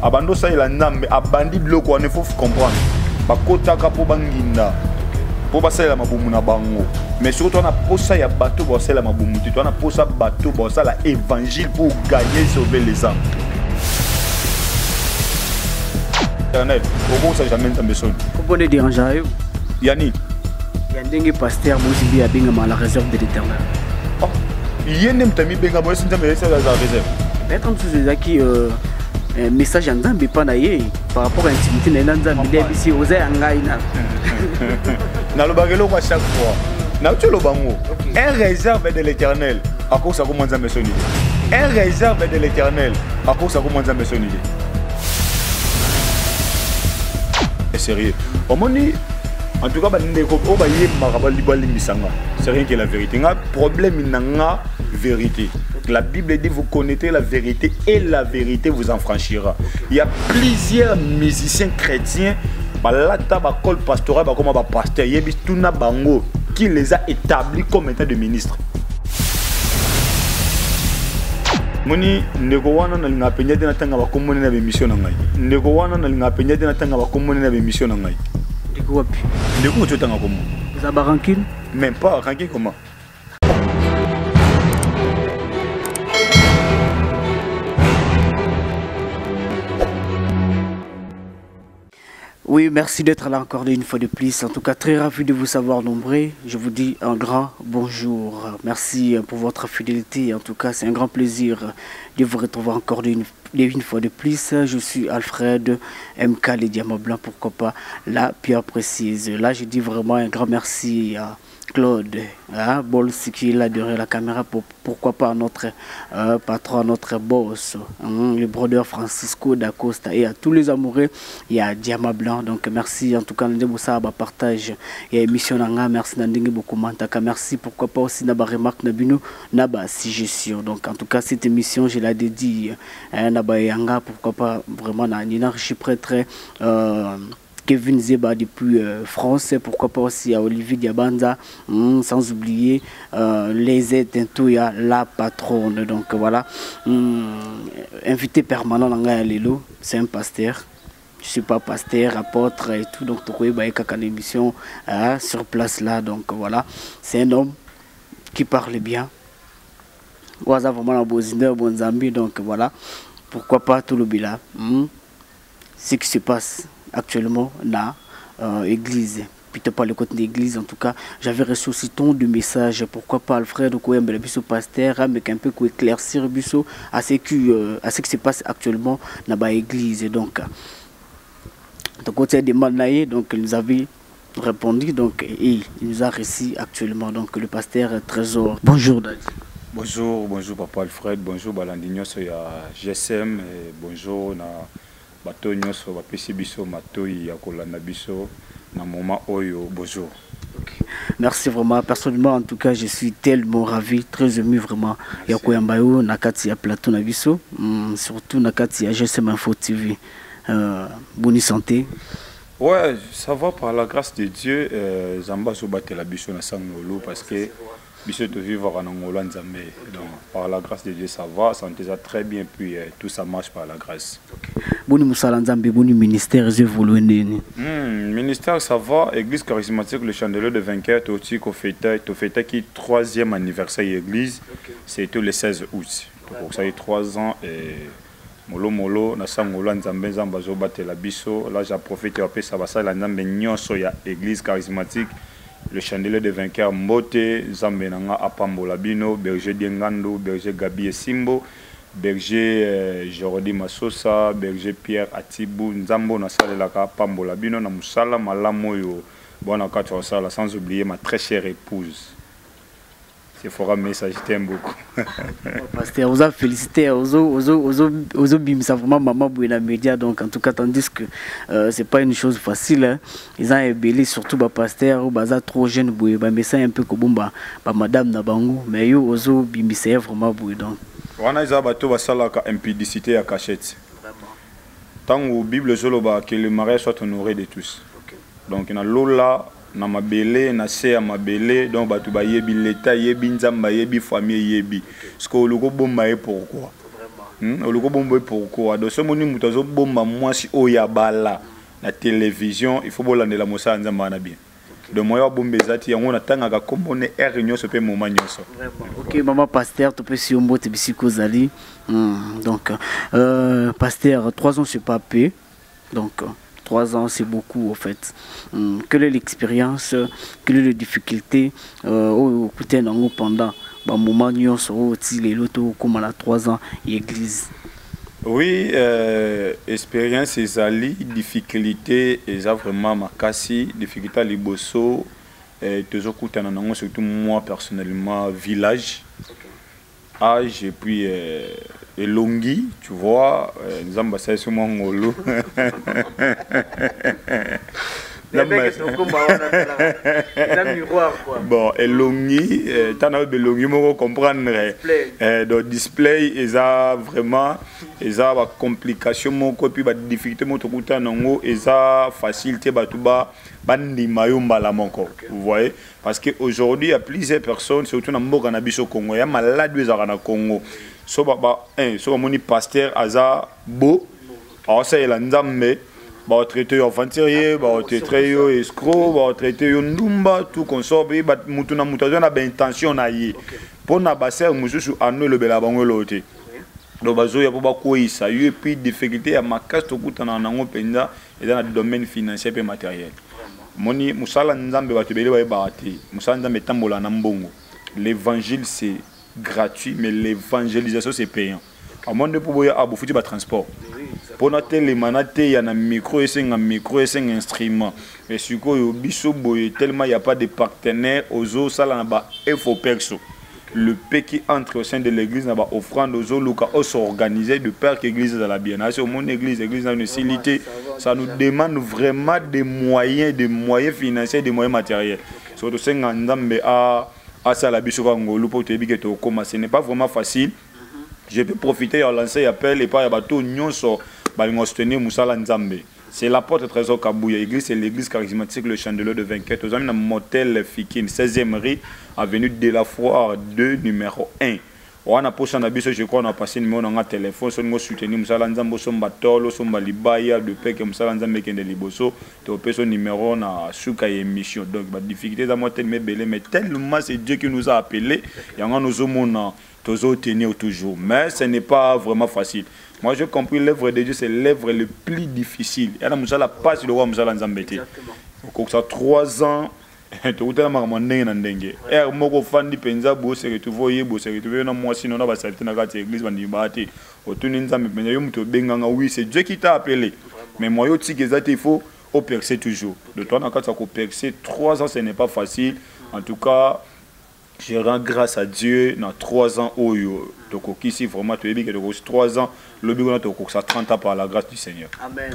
abando ça il a nambe abandi bloko on faut comprendre bakota ka po banginda po basala mabumu na bango mais surtout on a posa ya bateau basala mabumu tu on a posa bateau basala évangile pour gagner sauver les âmes Internet au ça jamais tomber son pour ne déranger yani yandenge pasteur Mozibi a bien mal la réserve de l'Éternel yende mtami benga bo sinta me ça la réserve peut-être en tous qui message en Zambie pas naie par rapport à l'intimité na Zambie ici aux angaina na lo bagelo kwa chaque fois na tu lo bango un réserve de l'Éternel à cause ça comment Zambie sonné un réserve de l'Éternel à cause ça comment Zambie sonné c'est sérieux au moni en tout cas bandeko o ba yema ka ba libali misanga c'est rien que la vérité nga problème nanga vérité. La Bible dit vous connaîtrez la vérité et la vérité vous en franchira. Il y a plusieurs musiciens chrétiens balata ba col pastoral ba comme ba pasteur yebi tuna bango qui les a établis comme état de ministre. Moni ndeko wana na linga penyete na tanga ba komone na émission na ngai. Ndeko wana na linga penyete na tanga ba komone na émission na ngai. Ndeko wapi? Ndeko tu tanga comment? Ça ba rancune? Même pas rancune comment? Oui, merci d'être là encore une fois de plus. En tout cas, très ravi de vous savoir nombreux. Je vous dis un grand bonjour. Merci pour votre fidélité. En tout cas, c'est un grand plaisir de vous retrouver encore une fois de plus. Je suis Alfred MK, les diamants blancs, pourquoi pas la pierre précise. Là, je dis vraiment un grand merci à Claude, Bolsi qui est là derrière la caméra, pourquoi pas notre patron, notre boss, le brodeur Francisco d'Acosta et à tous les amoureux, il y a Diamant Blanc, donc merci en tout cas, nous avons partage et émission, merci beaucoup, merci pourquoi pas aussi Naba remarque Nabino, Naba suggestion, donc en tout cas cette émission je la dédie Naba Yanga, pourquoi pas vraiment Nina prêtre Kevin Zeba depuis France, pourquoi pas aussi à Olivier Diabanza, sans oublier les aides Toya, la patronne. Donc voilà, invité permanent dans Lelo, c'est un pasteur. Je ne suis pas pasteur, apôtre et tout, donc tu vois, il y a une émission sur place là. Donc voilà, c'est un homme qui parle bien. Waza vraiment la Bosine, bon Zambie, donc voilà, pourquoi pas tout le bilan. Ce qui se passe actuellement dans l'église, plutôt pas le côté de l'église en tout cas, j'avais reçu aussi tant de messages, pourquoi pas Alfred ou le pasteur, mais un peu pour éclaircir à ce qui se passe actuellement dans l'église. Donc côté des Manaïs, donc il nous avait répondu, donc et il nous a reçu actuellement, donc le pasteur Trésor. Bonjour Daddy. Bonjour papa Alfred, bonjour Balandinho soya GSM, bonjour na bato nyonso bapesi biso matoi ya kolanda biso na moment oyo bonjour. Merci vraiment personnellement en tout cas je suis tellement ravi, très ému vraiment ya koyamba yo na kati ya plateau na biso, surtout na kati ya GSM Info TV. Bonne santé. Ouais, ça va par la grâce de Dieu, Zamba so batela biso na sangolo parce que biso te vivre en Angola Nzambe. Donc par la grâce de Dieu ça va, santé ça très bien puis tout ça marche par la grâce. Boni musala Nzambe, boni ministère évolué ndeni. Ministère ça va, église charismatique le chandelier de vainqueur toti ko fêter qui 3e anniversaire église, c'était le 16 août. Donc ça y est 3 ans et molo na sangolo Nzambe Nzamba zo batela biso. Là j'ai profité après ça va ça la Nzambe nyonso ya église charismatique. Le chandelier de vainqueur Mbote, Zambenanga Apambola Bino, berger Diengando, berger Gabi Simbo, berger Jordi Masosa, berger Pierre Atibou, Nzambo Nasalelaka Apambola Bino, na Musala Malamoyo, bon Sala, sans oublier ma très chère épouse. C'est fort un message, je t'aime beaucoup. Pasteur, vous avez félicité, vous bimsa vraiment maman Bouina Média, donc en tout cas, tandis que c'est pas une chose facile. Hein. Ils ont ébélé, surtout bah pasteur, bah trop jeune Bouina, mais ça un peu comme bah madame Nabango, mais yo ozo bimisa vraiment Bouina donc. On a bateau va salaka impudicité à cachette. Tant que Bible zoloba que le mariage soit honoré de tous. Donc il y a Lola. Na mabele na se ya mabele donc batu ba yebi l'état yebi nzamba yebi famille yebi ce que loko bomba e pourquoi oloko bombo pourquoi donc ce moni mutazo bomba mwasi oya bala la télévision il faut bolandela mosala nzamba na bien donc moi bombe zati yango na tanga ka kombone er nyonso pe moment nyonso. OK maman pasteur to pe si ombo te bisiko zali donc pasteur 3 ans c'est pas peu donc 3 ans c'est beaucoup en fait. Quelle est l'expérience, quelle est les difficultés au côté nango pendant ba moment nyonso o ti les loto comme à 3 ans église. Oui, expérience et ali difficulté et ça vraiment makasi difficulté à liboso toujours kutana nango surtout moi personnellement village âge et puis elongi tu vois nzamba ça sur mon ngolo bon elongi tana belongi moko comprendre donc display et ça vraiment et ça ba complication moko puis ba difficulté moto kuta nango et ça facilité batuba bandima yo mbala moko vous voyez parce que aujourd'hui il y a plusieurs personnes surtout na mboka na biso Congo ya malade ezaka na Congo so ba so moni pasteur aza bo asa ela nzambe ba traiter yo aventurier ba traiter yo escroc ba traiter yo ndumba tout consort be ba mutu na mutu na ba intention na ye pona ba ser mususu anu le bela bango lote donc bazo ya ba ko isa yo et puis difficulté ya makasi to kutana nango penza et dans le domaine financier et matériel moni musala nzambe ba tebele ba baati musala nzambe tambola na mbongo l'évangile c'est gratuit mais l'évangélisation c'est payant à mon de pour boya abu futi ba transport pour noter les manatés il y a un micro et un instrument et sur quoi biso boye tellement il y a pas de partenaires aux autres ça là bas il faut perso le paix qui entre au sein de l'église n'a pas offrande aux autres locaux s'organiser de peur que l'église dans la bien c'est mon église dans une facilité ça nous demande vraiment des moyens financiers des moyens matériels surtout c'est ngandambe à ça la biso ngolo pour te bique to comment ce n'est pas vraiment facile. Je peux profiter et lancer appel et pas y a bateau nyonso balingo soutenir musala nzambe. C'est la porte trésor Kabouya église, c'est l'église charismatique le Chandeleur de 24 aux amis dans motel Fikine 16e rue avenue de la Foire 2 numéro 1. On a posé un abysse, je crois on a passé numéro dans un téléphone sur nous soutenir musala nzambe somba tolo somba libaya de paix que musala nzambe kende liboso to peso numéro na suka émission donc ba difficulté dans motel mais belé mais tellement c'est Dieu qui nous a appelé yanga nous omona toujours tenir toujours mais ce n'est pas vraiment facile. Moi j'ai compris l'œuvre de Dieu c'est l'œuvre le plus difficile. Il y a na musala passe le roi musala nzambete. Ko ça 3 ans to utana mama ndenge na ndenge. Moko fandi penza bo se retrouver na moi sinon na ba servite na kati église bandi baate. Otuni nzambe penza yo muto benganga oui c'est Dieu qui t'a appelé. Mais moi yo tiki ezate il faut au percer toujours. De toi na kati ko percer 3 ans ce n'est pas facile. En tout cas je rends grâce à Dieu dans 3 ans où donc ici vraiment tu es bien que 3 ans le but de ça 30 ans par la grâce du Seigneur. Amen.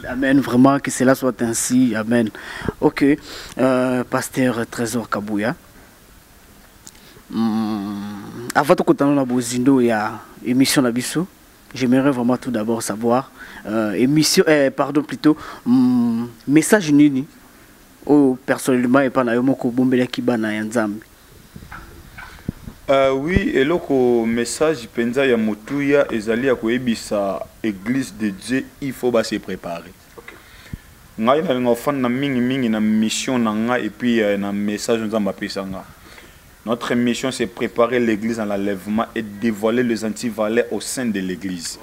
Amen vraiment que cela soit ainsi. Amen. OK. Pasteur Trésor Kabouya. Avant de continuer la bozindo il y a émission na biso. J'aimerais vraiment tout d'abord savoir émission pardon plutôt message nini au personnellement et pas na yo moko bombela kibana ya nzambe. Oui, et le message penza ya motuya ezali ya koyebisa église de Dieu il faut ba se préparer. Ngai na ngofana na mingi na mission na nga et puis na message nzamba pesanga. Notre mission c'est préparer l'église dans l'enlèvement et dévoiler les antivaleurs au sein de l'église.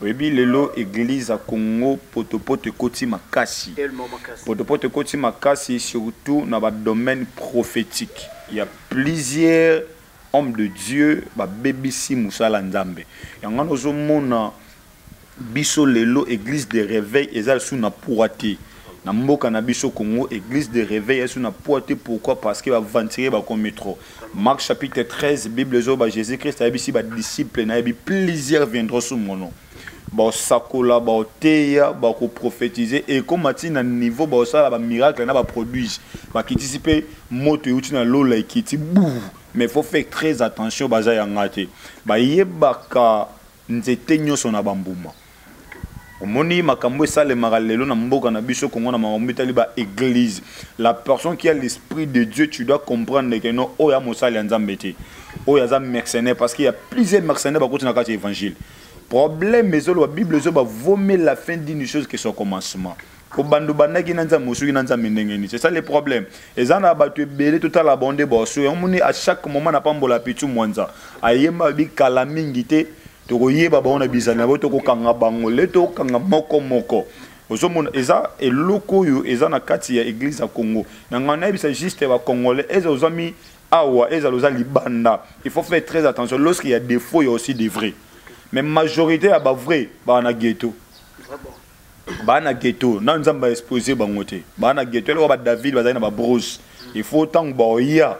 Oui, lelo église à Congo potopoto koti makasi. Potopoto koti makasi surtout dans le domaine prophétique. Il y a plusieurs homme de Dieu ba bebisi musala nzambe yanga nozo mona biso lelo église de réveil ezal sous na poité na mboka na biso Congo église de réveil est sous na poité pourquoi parce que va ventirer ba comme métro. Marc chapitre 13 Bible zo ba Jésus-Christ a bisi ba disciples na bi plusieurs viendront sous mon nom ba sakola ba oteya ba ko prophétiser et comme atina niveau ba sala ba miracle na ba produire ba kitisipe moto yuti na lola ikiti bou. Mais il faut faire très attention baza yangate ba yebaka nzete nyoso na bambuma omoni makambo esale makalelo na mboka na biso Kongo na makambo etali ba église la personne qui a l'esprit de Dieu tu dois comprendre que non oya mosali nzambe te oya za mercenaire parce qu'il y a plusieurs mercenaires ba koti na kati évangile problème mais la Bible va vomir la fin d'une chose que son commencement. C'est ça le problème. Et ça n'a pas été tout à la bande de à chaque moment n'a pas la pitu mwanza. Ayema bi kalamingité to yeba ba ona bizana to ko kanga bangole to kanga moko moko. Ozomona eza eloko yo eza na kati ya église ya Congo. Na ngana bisa juste ba congolais eza ozami awa eza loza libanda. Il faut faire très attention lorsqu'il y a des faux il y a aussi des vrais. Mais majorité ya ba vrai ba na ghetto. Bana ghetto na nzamba exposé bangote bana ghetto le ba David bazana ba Bruce il faut tant boya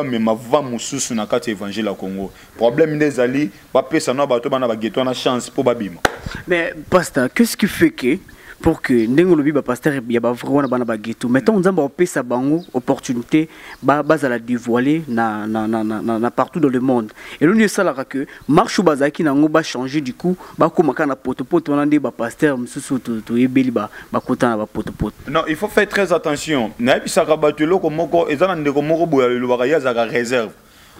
mais ma va mususu na kati évangile à Congo problème des ali ba pesa na bato bana ba ghetto na chance pour babima. Mais pasteur, qu'est-ce qui fait que pour que ndengo lobi ba pasteur ya ba vraiment bana ba ghetto mettons nzamba opesa bango opportunité ba la dévoiler na partout dans le monde et l'on ça là que marche bazaki nango ba changer du coup ba komaka na potopoto na ba pasteur msusu to ebeli ba kota na ba potopoto. Non, il faut faire très attention na bisa ka batelo ko moko ezana ndeko moko boya le ba ya za réserve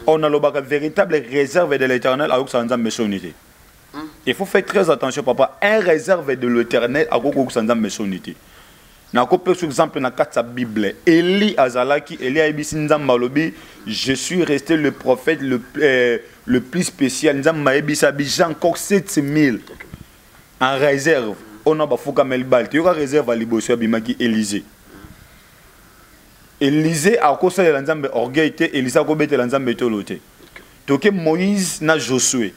on a le ba véritable réserve de l'Éternel avec sa nzambe sonité. Il faut faire très attention, papa. Un réserve de l'Éternel à Gogo Sanzam Mesonité. Na par exemple na la Bible. Eli Azalaki, Eli Abisinzam Malobi, je suis resté le prophète le plus spécial. Nzam Maebisa Bijan encore 7000 en réserve. On a Bafouka Melbal. Tu auras réserve à Libosio Bimaki Élysée. Élysée a cause de l'Anzambe orgueil, Élysée a cause de l'Anzambe toloté. Toke Moïse na Josué.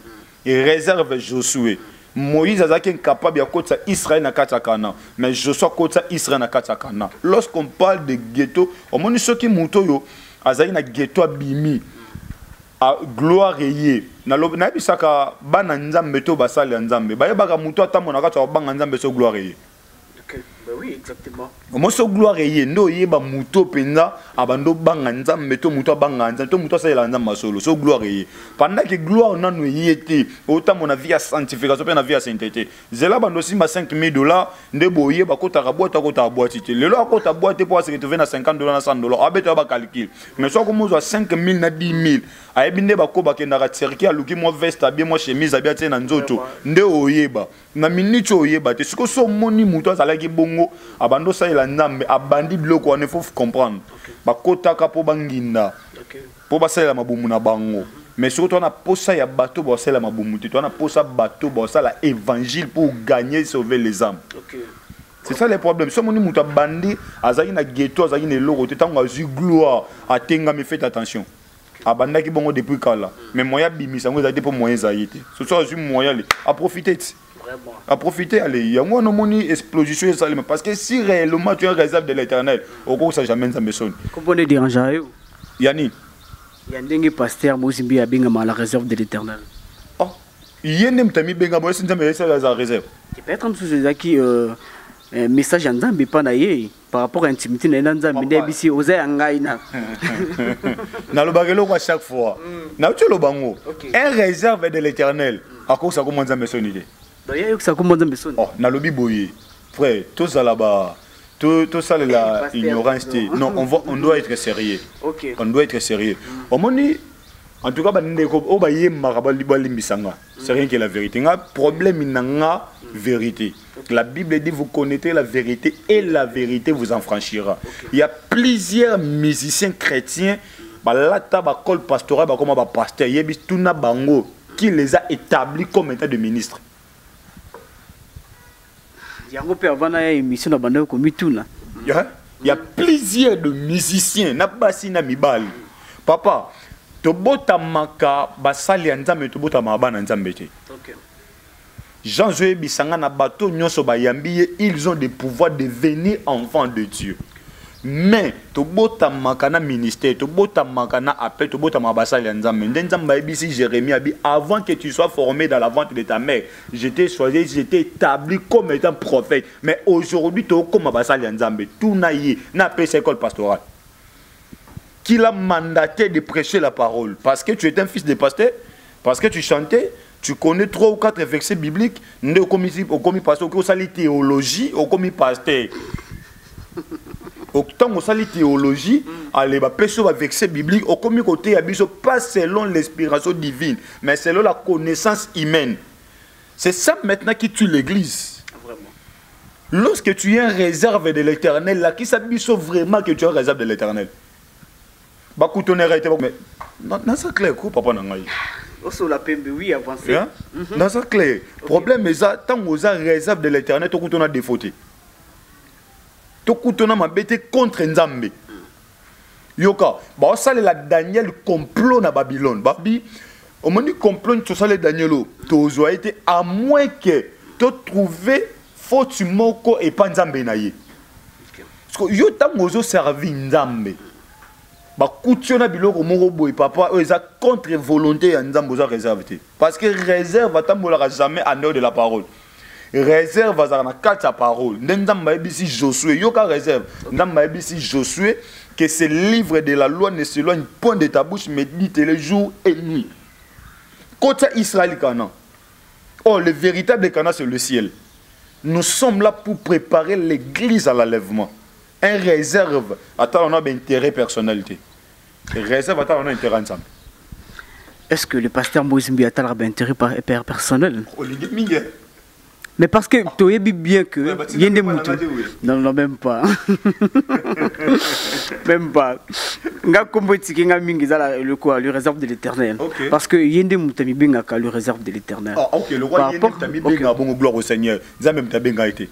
Et réserve Josué. Moïse a été incapable de faire Israël na Katakana. Mais Josué a fait Israël na Katakana. Lorsqu'on parle de ghetto, on dit que ceux qui montent à un ghetto abimi, à gloire et na bisaka bana nzambe to basali nzambe. Ba yeba ka muto atamona ka twa banga nzambe so gloire et. Ben oui, exactement. Moi, ce gloire est no yeba muto penza abando banga nzambe to muto banga nzambe to muto sa nzambe solo so gloire est. Pendant que gloire na no yete autant mon avis à sanctification pe na vie à sainteté. Zela bando si ma $5,000 nde boye ba kota ka boîte kota boîte te. Le lo kota boîte pour se retrouver na $50 na $100. Abeto ba calcul. Mais so comme zo 5,000 na 10,000. Ayebinde ba ko ba kenda ka tsirki aluki mo veste bien mo chemise abia te na nzoto. Nde oyeba. Na minute oyeba te. Siko so moni muto azalaki bongo abando sa ila nzambe abandi biloko wane faut comprendre bakotaka po banginda po basala mabumu na bango mais surtout on a posa ya bateau basala mabumu te on a posa bateau basala évangile pour gagner sauver les âmes. C'est ça le problème. Si on dit muta bandi azaki na ghetto azaki ne loko te tango azu gloire atenga mais faites attention abanda ki bongo depuis kala mais moya bimisa ngo ezaki pour moyen zaïté ce soit azu moyen à profiter à profiter, allez, il y a moi non explosion parce que si réellement tu es un réserve de l'Éternel, au cours ça jamais ça me sonne. Comment on est dérangé? Yani. Il y a un dingue pasteur Mousimbi à Bingama la réserve de l'Éternel. Oh, il y a un ami Bingama c'est la réserve. Tu peux être en dessous de qui message en Zambie pas naïe par rapport à l'intimité dans Zambie débisi osé angaina. Na le bagelo à chaque fois. Na tu le bango. Un réserve de l'Éternel. À cause ça commence à me sonner. Oh, na lobi boye. Frère, tout ça là-bas, tout ça la ignorance. Non, on doit être sérieux. Okay. On doit être sérieux. En tout cas, c'est rien que la vérité. Un problème, il y a vérité. La Bible dit vous connaîtrez la vérité et la vérité vous en franchira. Il y a plusieurs musiciens chrétiens, pastoral, comme pasteur, qui les a établis comme état de ministre. Il y a plusieurs de musiciens nabasi na mibali papa tobota maka basali nzambe tobota mabana nzambe te Jean Joé Bisanga na bato nyonso bayambi ils ont des pouvoirs de devenir enfants de Dieu. Mais tobota makana ministère tobota makana appel tobota mabasali nzambe nzambe bisi Jérémie abi avant que tu sois formé dans la ventre de ta mère j'étais choisi j'étais établi comme étant prophète mais aujourd'hui to comme mabasali nzambe tout naïe na pesa école pastorale qui l'a mandaté de prêcher la parole parce que tu étais un fils de pasteur parce que tu chantais tu connais 3 ou 4 versets bibliques ne commis pasteur au sali théologie au commis pasteur. Autant on sali théologie, allez, va verset biblique, au commis côté, pas selon l'inspiration divine, mais selon la connaissance humaine. C'est ça maintenant qui tue l'église. Vraiment. Lorsque tu es en réserve de l'éternel, là, qui s'habille vraiment que tu es en réserve de l'éternel. Bah, quand on est arrêté, mais dans ça clair, quoi, papa, n'a Aussi, la PMB, oui, avancé. Dans ça clair. Problème, c'est tant qu'on a réserve de l'éternel, tout on a défauté. Tout on a m'embêté contre Nzambe. Yoka, bah, ça, la Daniel complot na Babylone. Babi, on m'a dit complot, tout ça, les Danielo. Tout a été à moins que tu trouves faute moko et pas Nzambe naïe. Parce que yo tam ozo servi Nzambe. Ba kutiona biloko moko boy papa eux ça contre volonté ya Nzambe ozo réservé. Parce que réserve atambola jamais en dehors de la parole. Réserve va na quatre parole. Nzambe ebisi Josué yo ka réserve. Nzambe ebisi Josué que ce livre de la loi ne s'éloigne point de ta bouche mais dit-le jour et nuit. Côté Israël Canaan. Oh le véritable Canaan c'est le ciel. Nous sommes là pour préparer l'église à l'enlèvement. Un réserve, attends, on a un intérêt personnalité. Réserve, attends, on a un intérêt ensemble. Est-ce que le pasteur Moïse Mbiata a un intérêt personnel? Mais parce que tu as bien que il y a des moutons. Non, non, même pas. Même pas. Le réserve de l'éternel. Parce que il y a des moutons qui le réserve de l'éternel. Ah, ok, le roi il y a des moutons qui gloire au Seigneur. Ça même ta benga été.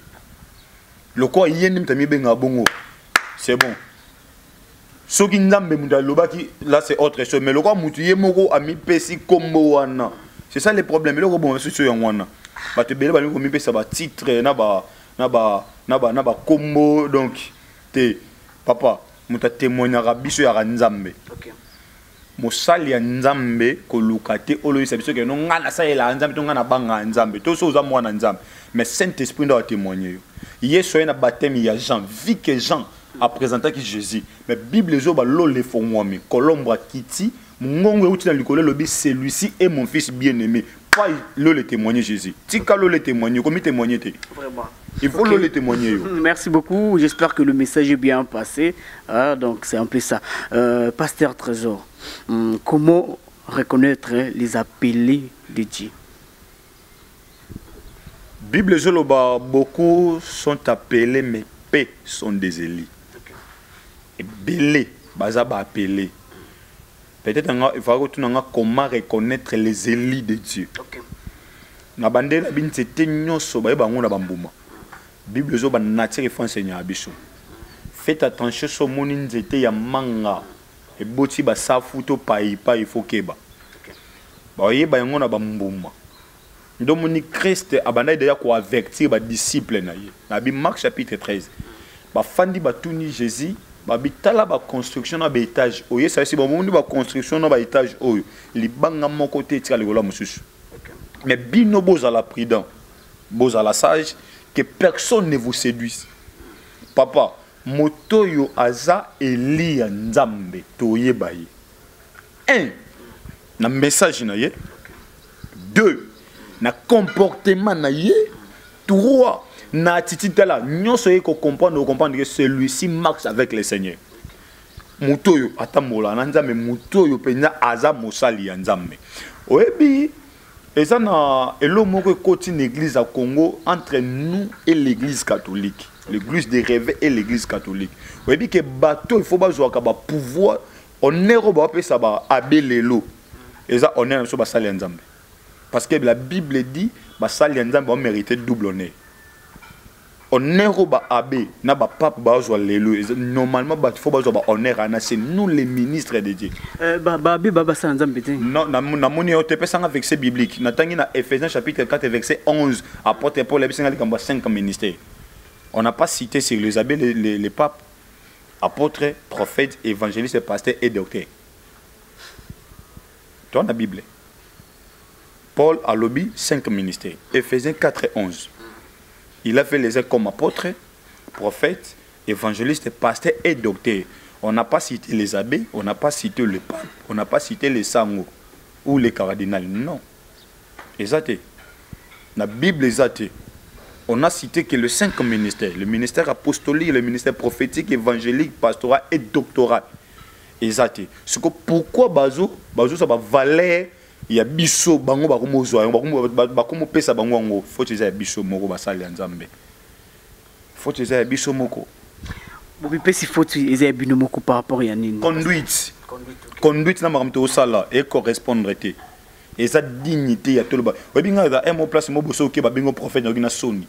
Le roi il y a des moutons qui bongo. C'est bon. Ce qui là c'est autre chose. Mais le roi moutou moko a mis pesi combo wana. C'est ça le problème. Le roi bon c'est sur wana. Bah te belé balou mi pesa ba titre na ba combo donc te papa muta témoignera biso ya Nzambe. OK. Mosali ya Nzambe ko lukate oloyisa biso ke no ngana sa ela Nzambe to ngana banga Nzambe. To so za mwana Nzambe. Mais Saint-Esprit doit témoigner. Yesu na baptême ya Jean, vu que Jean a présenté qui Jésus. Mais Bible zo ba lo le fo mwami. Kolomba kiti Mungongo outi na likolo lobi celui-ci est mon fils bien-aimé. Pas le témoigner Jésus. Tika le témoigner, comment témoigner te? Vraiment. Il faut le témoigner. Merci beaucoup. J'espère que le message est bien passé. Ah, donc c'est un peu ça. Pasteur Trésor, comment reconnaître les appelés de Dieu? Bible Zoloba, beaucoup sont appelés, mais peu sont des élus. Et belé, bazaba appelé. Peut-être il faut comment reconnaître les élus de Dieu. Na bande la bin c'était nyoso ba ba ngona bambuma. Bible zo ba nature faut enseigner abiso. Faites attention so moni nzete ya manga e boti ba safuto pai il faut keba. Ba yeba ngona bambuma. Ndo moni Christ abanda déjà ko avertir ba disciple na ye. Na bi Marc chapitre 13. Ba fandi ba tuni Jésus babitala ba construction na ba étage oye ça c'est bon ba construction na ba étage oyo libanga mon côté tika le gola mususu mais bino boza la prudent boza la sage que personne ne vous séduise papa moto yo aza eli ya Nzambe toyeba ye 1 na message na ye 2 na comportement na ye 3 na attitude là nous soyez comprendre que celui-ci marche avec le Seigneur mutoyo atamola na Nzambe mutoyo pena aza mosali ya Nzambe oyebi eza na elo moko koti na église à Congo entre nous et l'église catholique l'église des rêves et l'église catholique oyebi que bateau il faut bazwa ka ba pouvoir honneur ba pesa ba abelelo eza honneur so basali ya Nzambe parce que la Bible dit basali ya Nzambe ba mériter double honneur. Honneur ba abbé na ba pape ba zo lelo normalement ba faut ba zo ba honneur ana c'est nous les ministres de Dieu abbé baba sa Nzambe te non na moni o te pesa nga verset biblique na tangi na Ephésiens chapitre 4 verset 11 apôtre Paul ebisinga likamba 5 ministères on n'a pas cité sur les abbés les papes apôtres prophètes évangélistes pasteurs et docteurs dans la Bible Paul a lobby 5 ministères Ephésiens 4 et 11. Il a fait les uns comme apôtres, prophètes, évangélistes, pasteurs et docteurs. On n'a pas cité les abbés, on n'a pas cité le pape, on n'a pas cité les sangos ou les cardinals. Non. Exactement. La Bible exacte. On a cité que les 5 ministères, le ministère apostolique, le ministère prophétique, évangélique, pastoral et doctoral. Exactement. C'est que pourquoi Bazo ça va valer il y a biso bango bakomo zo bakomo pesa bango ngo faut que ça biso moko basali nzambe faut que ça biso moko bobi pesi faut que bino moko par rapport à nini conduite na makamto au sala et correspondre té et sa dignité ya toloba webinga da un place mo boso ke ba bingo prophète na soni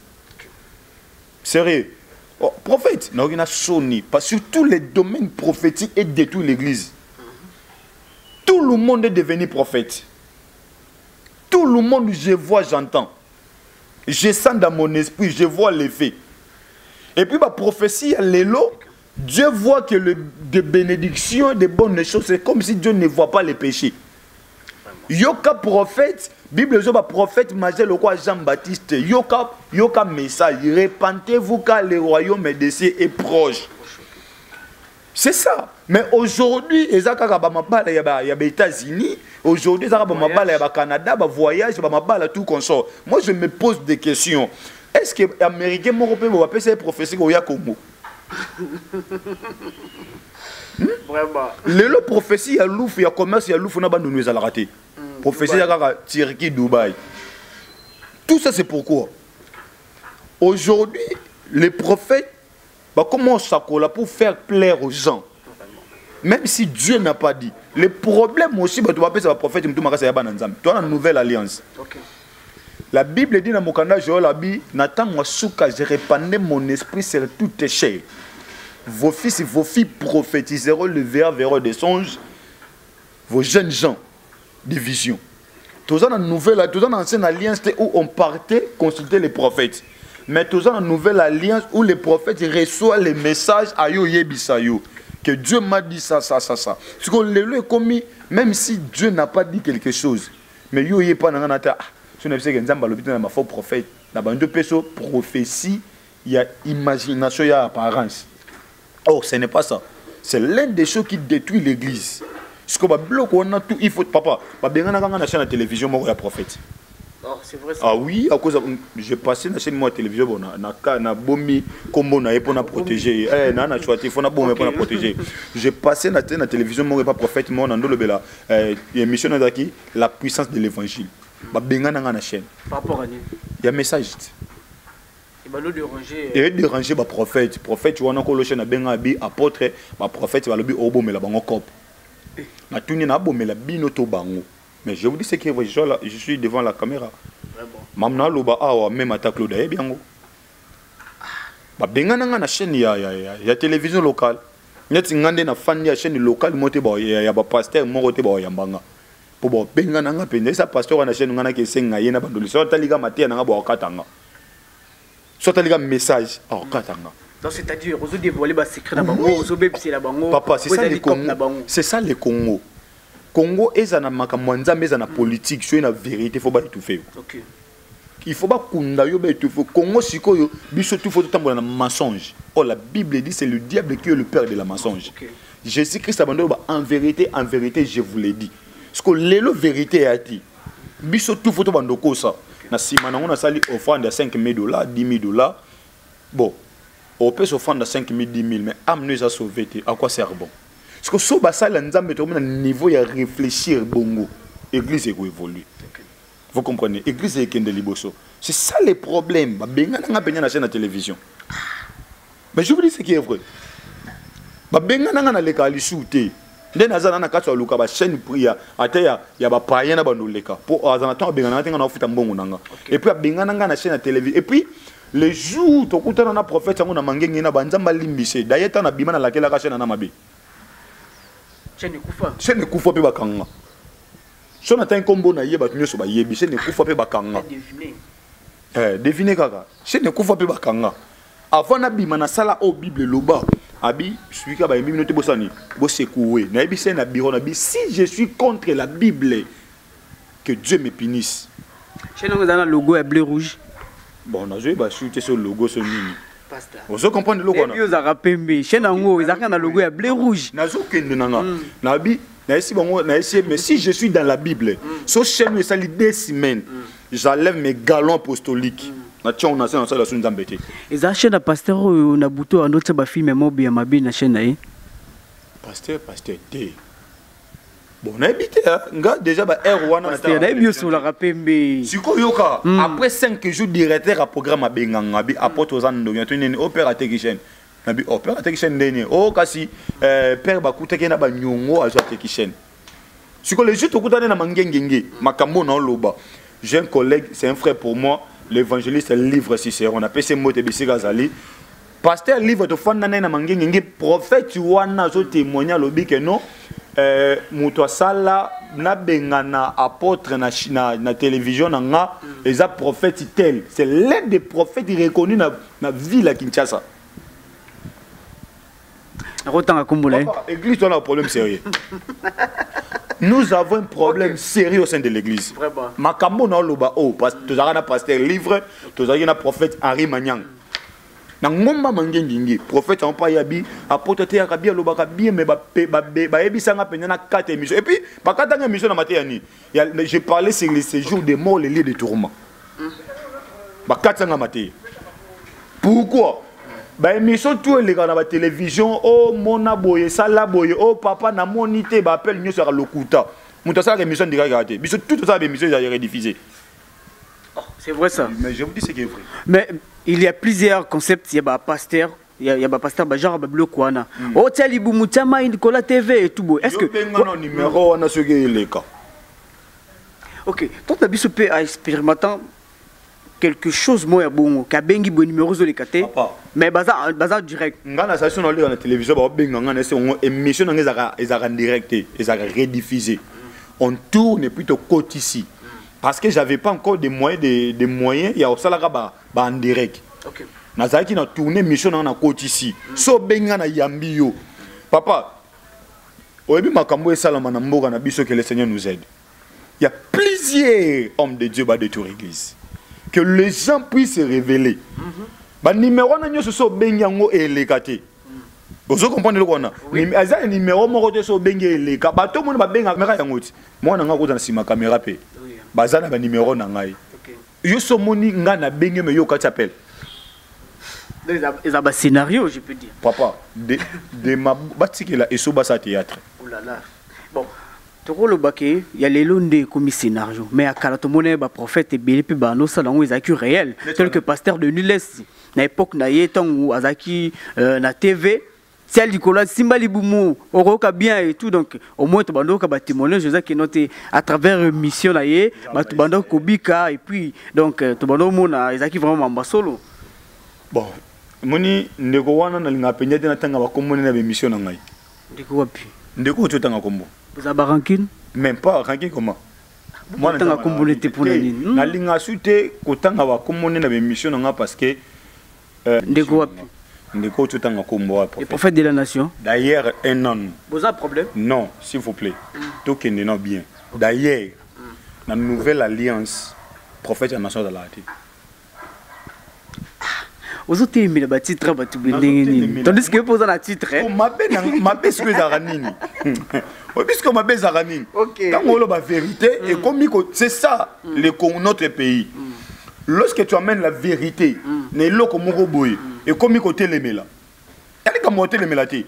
sérieux oh, prophète na soni parce que sur tous les domaines prophétiques et détruit l'église. Tout le monde est devenu prophète. Tout le monde, je vois, j'entends. Je sens dans mon esprit, je vois les faits. Et puis, ma prophétie, l'élo, Dieu voit que des bénédictions, des bonnes choses, c'est comme si Dieu ne voit pas les péchés. Yoka prophète, Bible dit prophète majeur le roi Jean-Baptiste. Yoka message, repentez-vous car le royaume des cieux est proche. C'est ça. Mais aujourd'hui, il y a les États-Unis, aujourd'hui, il y a le Canada, il voyage, il y a tout comme ça. Moi, je me pose des questions. Est-ce que les Américains vont appeler ces prophéties au Congo? Vraiment. Les prophéties, il y a l'ouf, il y a commerce, il y a l'ouf, on a abandonné les raté. Prophétie, il y a Turquie, Dubaï. Tout ça, c'est pourquoi aujourd'hui, les prophètes commencent à coller pour faire plaire aux gens. Même si Dieu n'a pas dit. Le problème aussi, tu vas appeler ça prophète, tu as une nouvelle alliance. Okay. La Bible dit dans mon canal, je répandrai mon esprit sur toutes tes chairs. Vos fils et vos filles prophétiseront, le verront des songes. Vos jeunes gens, des visions. Tout ça dans une nouvelle, tout ça dans l'ancienne alliance où on partait consulter les prophètes. Mais tout ça dans une nouvelle alliance où les prophètes reçoivent les messages à yo yebisayo. Que Dieu m'a dit ça. Parce que le commis, même si Dieu n'a pas dit quelque chose, mais yo yé pas dans la je ne sais que Nzamba l'hôpital n'a pas faux prophète. Dans deux personnes, prophétie, il y a imagination, il y a apparence. Or, ce n'est pas ça. C'est l'une des choses qui détruit l'église. Parce que bloc on a tout, il faut papa. Bien on a chaîne de télévision, moi, il y a prophète. C'est vrai ça. Ah oui, à cause j'ai passé la chaîne de télévision, bon, na bomi comme on a pour protéger. Na choisi, il faut na bomber pour protéger. J'ai passé la chaîne de télévision, moi, pas prophète, moi, on a le bela. Émission d'aki, la puissance de l'évangile. Bien on a la chaîne. Par rapport à nous. Il y a un message. Et déranger les prophètes. Prophète, tu vois, on a chaîne à apôtre, prophète, va le dire au bon, mais la banque cop. Na tout ni na bon, mais la binoto bango. Mais je vous dis ce que je suis devant la caméra. Mamna loba awa même attaque lo d'ailleurs bien. Ba benga na chaîne ya télévision locale. Net ngande na fan ya chaîne locale monté ba ya ba pasteur mo côté ba ya mbanga. Po ba benga na pende sa pasteur na chaîne ngana ke senga yena bandoli so taliga matia na ba katanga. So taliga message a katanga. Donc c'est-à-dire aux dévoiler ba secret na bango, aux bebsi la bango. Papa, c'est ça le Congo. C'est ça le Congo. Congo est un makamwanza mais un politique, c'est une vérité, il faut pas étouffer. OK. Il faut pas kunda yo ba étouffer. Congo sikoyo biso tout faut tambola na mensonge. Oh la Bible dit c'est le diable qui est le père de la mensonge. Okay. Jésus-Christ abandonne en vérité, je vous l'ai dit. Parce que l'élo vérité a dit. Biso tout faut bandoko ça. Na simana on a sali offrande de $5,000, $10,000. Bon, on peut s'offrande de 5,000, 10,000 mais amener ça sauver à quoi sert bon? Parce que si on a un niveau de réfléchir, l'église évolue. Vous comprenez? L'église est de liboso. C'est ça le problème. On a la chaîne de télévision. Mais je vous dis ce qui est vrai. On a les qualités. On a la chaîne prière. Il y a des païens qui sont et puis on a la chaîne de télévision. Et puis, les jours où on a un prophète, on a mangé, on a banzamba limbissé. D'ailleurs, on a bimé na laquelle la chaîne a mabé. Chaîne kufa pe bakanga. Si on a un combo na yeba tunyoso ba yebi, chaîne kufa pe bakanga. Devinez kaka. Chaîne kufa pe bakanga. Avant na bima na sala au Bible loba. Abi, celui qui a une minute bosani, bosekoué. Na yebi c'est na biro na bi. Si je suis contre la Bible, que Dieu me punisse. Chaîne on a un logo à bleu rouge. Bon, on a joué sur ce logo sur nini. Vous comprenez le logo? Et puis vous avez pembé. Chez Nango, ils ont un logo à bleu rouge. Mais si je suis dans la Bible, ce chaîne ça les 2 semaines, j'enlève mes galons apostoliques. On a ça la chaîne d'embêter. Et ça chaîne pasteur on a bouton en autre ba film mais bien ma bien na chaîne là. Pasteur T. Bon, on a habité, hein. Déjà, R1 après 5 jours directeur à programme à Bengangabi, à Portozando, il y a une opéra technicienne. Nabi opéra technicienne dernier. Oh, kasi, père Bakuta qui n'a pas nyongo à technicienne. Si les gens au côté de Mangengenge, Makambo non loba. J'ai un collègue, c'est un frère pour moi, l'évangéliste livre Cicéron. On appelle ces mots de Bissigazali. Pasteur livre de Fandana na Mangengenge, prophète Wana zo témoigner lobi que non. Muto sala na bengana apôtre na télévision nga eza prophète tel, c'est l'un des prophètes reconnus na ville à Kinshasa. L'église a un problème sérieux. Nous avons un problème sérieux au sein de l'église. Makambo na loba oh parce que tu as un pasteur livre, tu as un prophète Henri Magnang. Na ngomba mangengingi prophète en pa yabi apôtre te yakabia lobaka bien mais ba ebisanga penya na 4 émissions et puis pas 4 émissions na mateyani j'ai parlé sur les séjours des morts les lieux de tourment ba 4 nga maté pourquoi ba émission tout les gars na ba télévision oh mona boye sala boye oh papa na monité ba appel nyo sur lokuta muta sala émission de regarder biso tout ça émission ya rediffusé. C'est vrai ça. Mais je vous dis ce qui est vrai. Mais il y a plusieurs concepts. Il y a un pasteur, il y a un pasteur, genre Bablo Kouana. Oh, tiens, il y a Nicolas TV et tout. Est-ce que. Numéro, on a ce qui est le cas. Ok. Toi, tu as vu à expérimentant quelque chose, moi, bon, qui a bien bon numéro de l'écaté. Mais bazar direct. Dans la station de la télévision, on a une émission en direct, ils ont rediffusé. On tourne plutôt côté ici. Parce que j'avais pas encore des moyens, des moyens, il y a aussi là en direct. Ok. Nazaki na tourné mission dans la côte ici. So benga na yambio. Papa, oyebi makambo e salama na mboka na biso que le Seigneur nous aide. Il y a plusieurs hommes de Dieu ba de tour église. Que les gens puissent se révéler. Ba numéro na nyoso so benga ngo elekate. Vous comprenez le qu'on a. Aza numéro mo côté so benga eleka. Ba to mo ba benga caméra yangoti. Moi na ngako na sima caméra pe. Bazana ba numéro na ngai. Yo so moni nga na benga me yo ka t'appelle. Ils ont un scénario, je peux dire. Papa, de ma bâtique là et sous basa théâtre. Oh là là. Bon, tu vois le baquet, il y a les londes comme scénario, mais à Kalatomone, ba prophète et Bélipi Bano salon ils accueillent réel, tel que pasteur de Nules, na époque na yetan ou Azaki na TV. Si elle dit que Simbali Boumou, Oroka bien et tout, donc au moins tu bando ka témoigner, je sais que noté à travers une mission là yé, tu bando Kobika et puis donc tu bando mona Azaki vraiment en solo. Bon, moni ndeko wana na linga penyete na tanga ba komone na émission na ngai. Ndeko wapi? Ndeko to tanga kombo. Vous avez rancune? Même pas rancune comment? Moi na tanga kombo n'était pour nani. Na linga sute ko tanga ba komone na émission na nga parce que ndeko wapi? Ndeko to tanga kombo wapi? Le prophète de la nation. D'ailleurs un homme. Vous avez un problème? Non, s'il vous plaît. Tout qui n'est bien. D'ailleurs, la nouvelle alliance prophète de la nation de la Haïti. Vous avez aimé le titre, tandis que vous avez un titre. Ma baisse que Zaranini. Puisque ma baisse Zaranini. Quand on a la vérité, et comme c'est ça notre pays. Lorsque tu amènes la vérité, ne loko moko boy et comme côté les mela. Elle est comme côté les melati.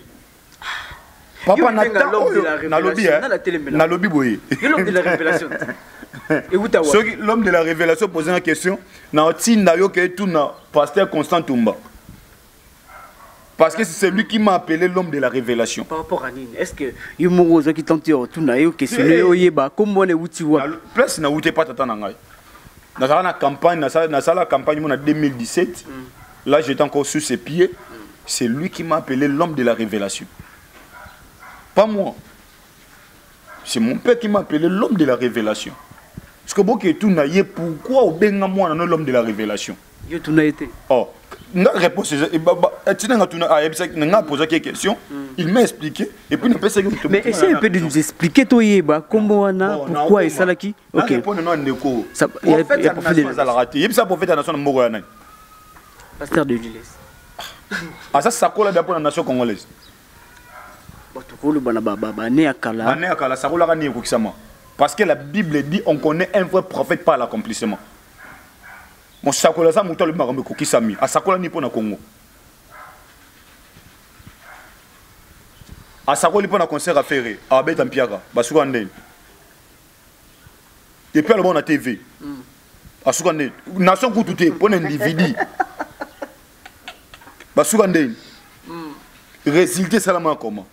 Papa na lobby boy. L'homme de la révélation. L'homme de la révélation pose une question. Pasteur Constant Toumba. Parce que c'est celui qui m'a appelé l'homme de la révélation. Par rapport à Nini, est-ce que Yumoro qui tente tout naïo questionner Oyeba comment on est utiwa? Plus na outé pas tata nangai. Dans la campagne, dans la campagne en 2017, là j'étais encore sous ses pieds. C'est lui qui m'a appelé l'homme de la révélation. Pas moi. C'est mon père qui m'a appelé l'homme de la révélation. Parce que bon, pourquoi au benga moi l'homme de la révélation? Yo tu n'as été. Oh, la réponse il m'a expliqué et puis mais essaye un peu de nous expliquer toi comment on a pourquoi et ça là qui. OK. Ça prophète nation de pasteur de Jules. Ah ça ça colle pour la nation congolaise. Parce que la Bible dit on connaît un vrai prophète par l'accomplissement. Mon sakola ça muto le marambe ko kisami a sakola ni pona Congo. asakoli pour un concert à faire à bet en piaga basuka ndeni et puis alors on a TV asuka ndeni nation ku tout pour un individu basuka ndeni résultat salama comment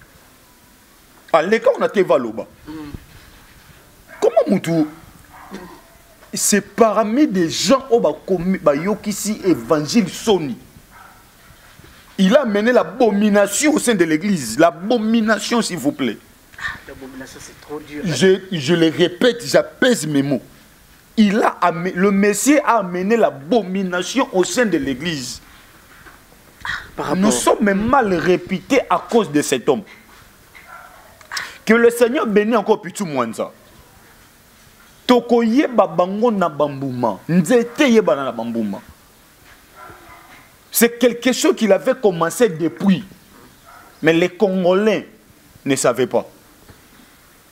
à l'école on a TV loba comment mutu c'est parmi des gens au yokisi évangile soni. Il a mené l'abomination au sein de l'église. L'abomination, s'il vous plaît. L'abomination, c'est trop dur. Je le répète, j'apaise mes mots. Le Messie a amené l'abomination au sein de l'église. Nous sommes mal réputés à cause de cet homme. Que le Seigneur bénisse encore plus tout Mwanza. Tokoye babango na bambuma. Nzete yeba na bambuma. C'est quelque chose qu'il avait commencé depuis. Mais les Congolais ne savaient pas.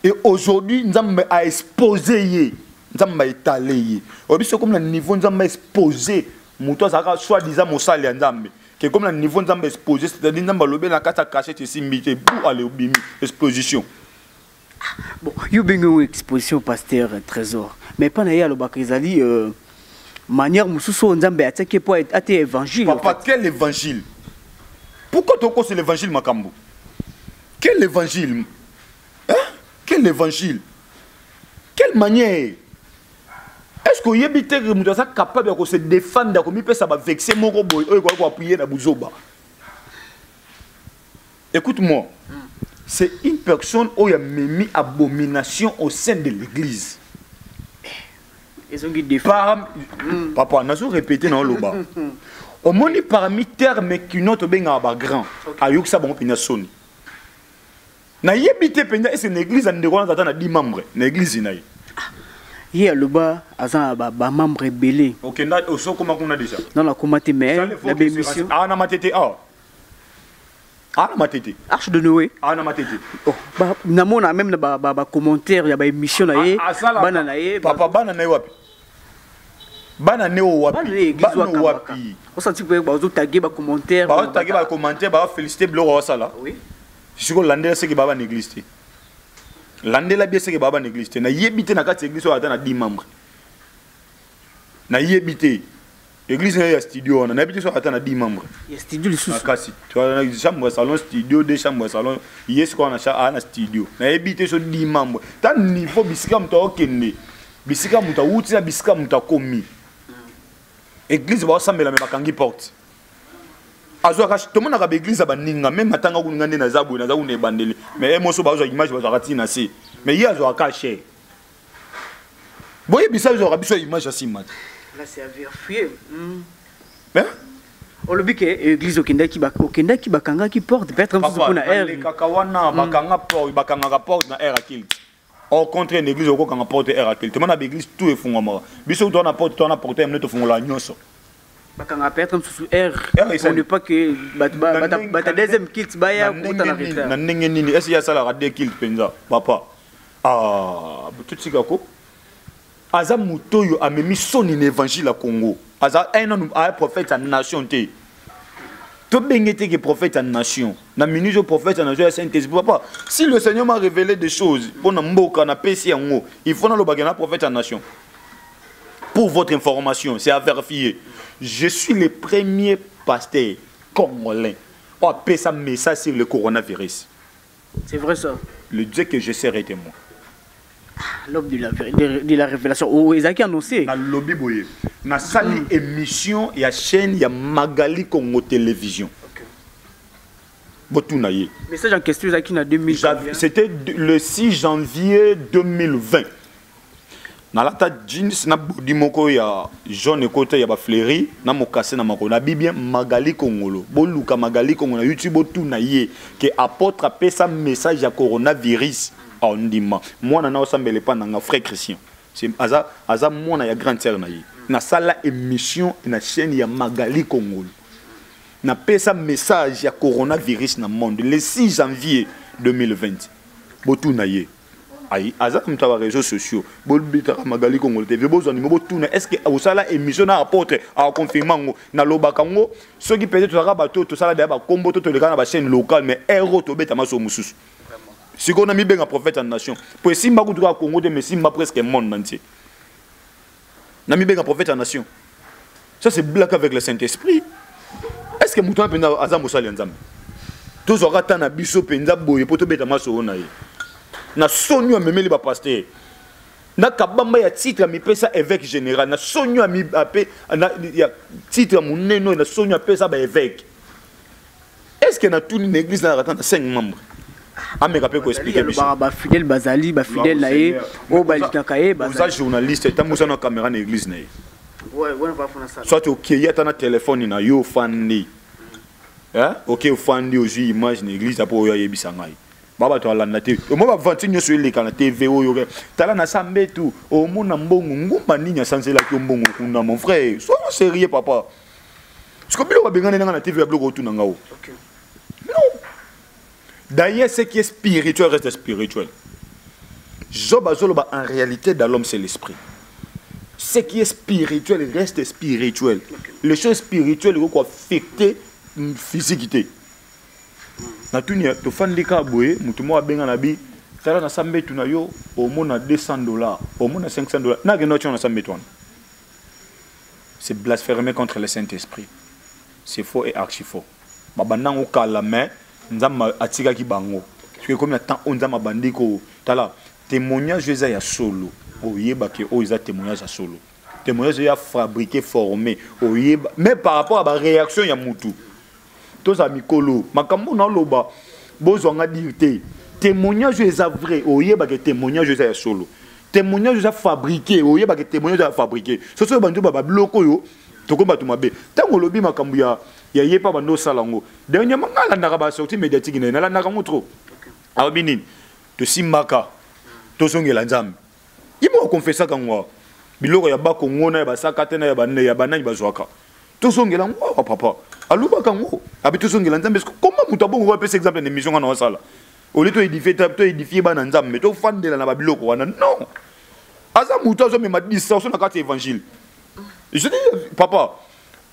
Et aujourd'hui, nous avons exposé. Nous avons étalé. Aujourd'hui, c'est comme le niveau, nous avons exposé. Mouton, ça a soi-disant mon salaire. Que comme le niveau, nous avons exposé. C'est-à-dire, nous avons levé la carte à cacher ici, mité, pour aller au bimi. Exposition. Bon, il y a une exposition pasteur Trésor. Mais pas d'ailleurs le Bakrizali, manière Moussousso Nzambe attaqué pour être évangile. Papa, quel évangile? Pourquoi tu as l'évangile, Makambo? Quel évangile? Hein? Quel évangile? Quelle manière? Est-ce que vous êtes capable de se défendre, de se vexer, de appuyer dans Bouzoba? Écoute-moi. C'est une personne qui a mis abomination au sein de l'église. Ils ont dit Papa, nous avons répété dans le bas. Au moins, parmi termes qui n'ont pas grand, ayok sa bon pinasoni. Na yebite penya et c'est une église en déroulant à 10 membres. Une église inaï. Hier le bas, azan ba membre belé. Ok, na oso comment on a déjà. Dans la comité mais la bémission. Ah na matete ah. Ah na matete. Arche de Noé. Ah na matete. Oh, ba namona même ba commentaire ya ba émission na ye. Bana na ye. Papa bana na ye wapi? Bana ne wapi? Bana wapi? On senti que ba ozo taguer ba commentaire. Ba taguer ba commentaire, ba féliciter bloko sala. Oui. Je suis landé ce qui baba l'église. Landé la bien ce qui baba l'église. Na yebité na kati église ata na 10 membres. Na yebité. Église na studio na yebité so ata na 10 membres. Il y a studio le sous. Kasi. Tu as chambre salon studio, deux chambres salon. Yes ko na studio. Na yebité so 10 membres. Tant niveau bisika mta okende. Bisika mta wuti na bisika mta komi. Église ba sambela me bakangi porte. Azo akash tout le monde a l'église à baninga même atanga ku ngande na zabu na zabu ne bandeli mais emoso ba zo image ba zo akati na si mais il azo akache boye bisa zo rabiso image asi mat là c'est à vérifier hein on le bique église okenda ki bakanga ki porte peut-être comme ça pour na air les kakawana bakanga porte na air akil au contraire une église oko kanga porte air akil tout le monde a l'église tout est fungama biso to na porte même to fungola nyoso. Bakanga peut-être sous R on ne pas que bata deuxième kilt baya kuta na retard na ndenge nini est-ce ya sala radé kilt penza papa ah tout sikako aza mutoyo amemi soni na évangile à Congo aza un prophète en nation té to bengete que prophète en nation na minute prophète en nation Saint-Esprit papa si le Seigneur m'a révélé des choses pour na mboka na pesi yango il faut na lo bagana prophète en nation. Pour votre information, c'est à vérifier. Je suis le premier pasteur congolais qui a appelé ça message sur le coronavirus. C'est vrai ça. Le Dieu que je serai témoin. L'homme de la révélation. Oh, ils ont annoncé. Dans le lobby boye. Dans une émission, il y a chaîne, il y a Magali Congo Télévision. Okay. Message en question, il y a 2020. C'était le 6 janvier 2020. Na lata jeans na body moko ya jaune côté ya ba fleuri na mokase na makona bibien Magali Kongolo boluka Magali Kongo na YouTube tout na ye que apôtre apesa message ya coronavirus en ndima moi na osambele pa na frère Christian c'est aza mona ya grande sœur na ye na sala émission na chaîne ya Magali Kongolo na pesa message ya coronavirus na monde le 6 janvier 2020 botu na ye. Aza comme ça réseaux sociaux bolbita Magali Congo TV besoin numéro tourner est-ce que au sala émission na apôtre a confirmer na lobakango ceux qui peut-être sera bateau tout ça là ba combo tout le kana ba chaîne locale mais héros to beta maso mususu Si on a mis bien un prophète en nation. Pour si m'a au Congo de mais si m'a presque un monde entier. On a mis bien un prophète en nation. Ça c'est black avec le Saint-Esprit. Est-ce que mouton penda azam osali nzambe? Tous aura tant na biso penda boye poto beta maso na ye. Na sonyo memeli ba pasteur. Na kabamba ya titre mi pesa évêque général. Na sonyo mi apé na ya titre muneno na sonyo pesa ba évêque. Est-ce que na toute une église na attend 5 membres? Ah mais rappelle ko expliquer biso. Ba fidèle bazali, ba fidèle na ye, o balika kaye bazali. Vous êtes journaliste, ta musa na caméra na église na ye. Ouais, on va faire ça. Soit OK, il y a un téléphone na yo fandi. Hein? OK, fandi aux images na église pour yo yebisa ngai. Baba to ala na te. Mo ba vanti nyo so ile kana TV yo. Tala na sambe tout. O mo na mbongo ngumba ninya sansela ki mbongo kuna mon frère. Sois sérieux papa. Parce que bilo ba bengana na TV ya bloko tout na ngao. OK. Non. D'ailleurs, ce qui est spirituel reste spirituel. Job azoloba en réalité dans l'homme c'est l'esprit. Ce qui est spirituel reste spirituel. Les choses spirituelles vont affecter la physique. Na tunia to fandika boye mutumo abenga na bi tala na sambe tuna yo au moins $200 au moins $500 na geno tuna sambe tuna. C'est blasphémer contre le Saint-Esprit. C'est faux et archi faux. Babanango kala main nzamba atika ki bango. Parce que comme temps on nzamba bandiko tala témoignage ya solo. Oyeba ke oza témoignage à solo. Témoignage ya fabriqué formé oyeba mais par rapport à la réaction ya mutu. Tous amis mikolo makambo na loba bozwanga dirté. Témoignage est vrai oyeba ke témoignage ya solo. Témoignage est fabriqué oyeba ke témoignage est fabriqué. So so bantu ba bloko yo tokomba to mabe. Tango lobi makambo ya yepa bando salango. Dernièrement ngala ndaka ba sortie médiatique na la ndaka motro. Abinin to simaka to songela nzambe. Il m'a confessé quand moi biloko ya ba Kongo na ba sakate na ya banne ya banani bazwaka to songela ngwa papa aluba kango abi to songela nzambe comment muta bongo va pesa exemple na émission na sala au lieu to édifier ba na nzambe to fandela na ba biloko wana non aza muta zo me ma distraction na carte évangile je dis papa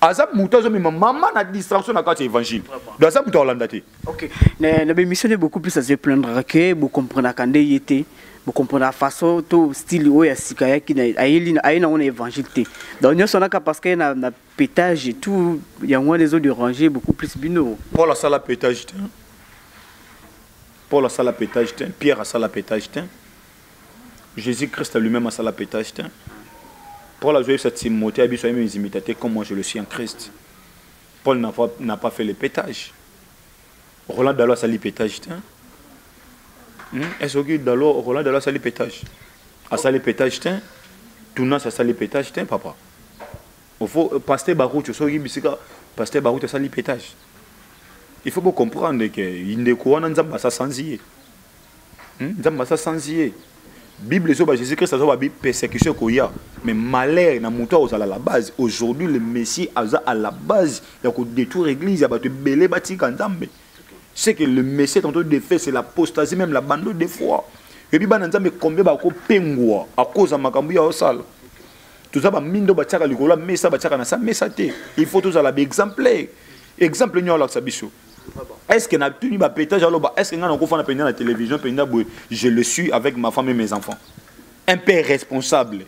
aza muta zo me maman na distraction na carte évangile do aza muta olandate. OK na be mission beaucoup plus à se plaindre que vous comprenez quand il était. Vous comprenez la façon, tout style où il y a Sikaya qui a un évangile. Donc, nous sommes là parce qu'il y a un pétage et tout, il y a moins des autres de ranger, beaucoup plus bino. Paul a ça la pétage. Paul a ça la pétage. Pierre a ça la pétage. Jésus-Christ lui-même a ça la pétage. Paul a joué cette Timothée, il a même imité comme moi je le suis en Christ. Paul n'a pas fait le pétage. Roland Dalo a ça le pétage. Est-ce que d'alors Roland Dalo a ça le pétage? A ça le pétage, Touna a ça le pétage, papa. Il faut pasteur Barout, pasteur Barout a ça le pétage. Il faut comprendre que il ne croit pas ça sans y. Nzamba ça sans y. Bible sur Jésus-Christ a dit persécution qu'il y a, mais malheur na muto à la base. Aujourd'hui le Messie a à la base, il y a que détour l'église, il y a que belé bâti kanzambe. C'est que le Messie est en train de faire, c'est l'apostasie, même l'abandon des fois. Et puis, combien de pengwa à cause de makambu ya osal. Tout ça, mindo bachaka likola, mais ça bachaka na sa, mais ça te. Il faut tous à la exemplaire. Exemple, nous avons sabiso. Est-ce que n'a tenu ma pétage alors est-ce que nous avons fait la télévision, je le suis avec ma femme et mes enfants. Un père responsable,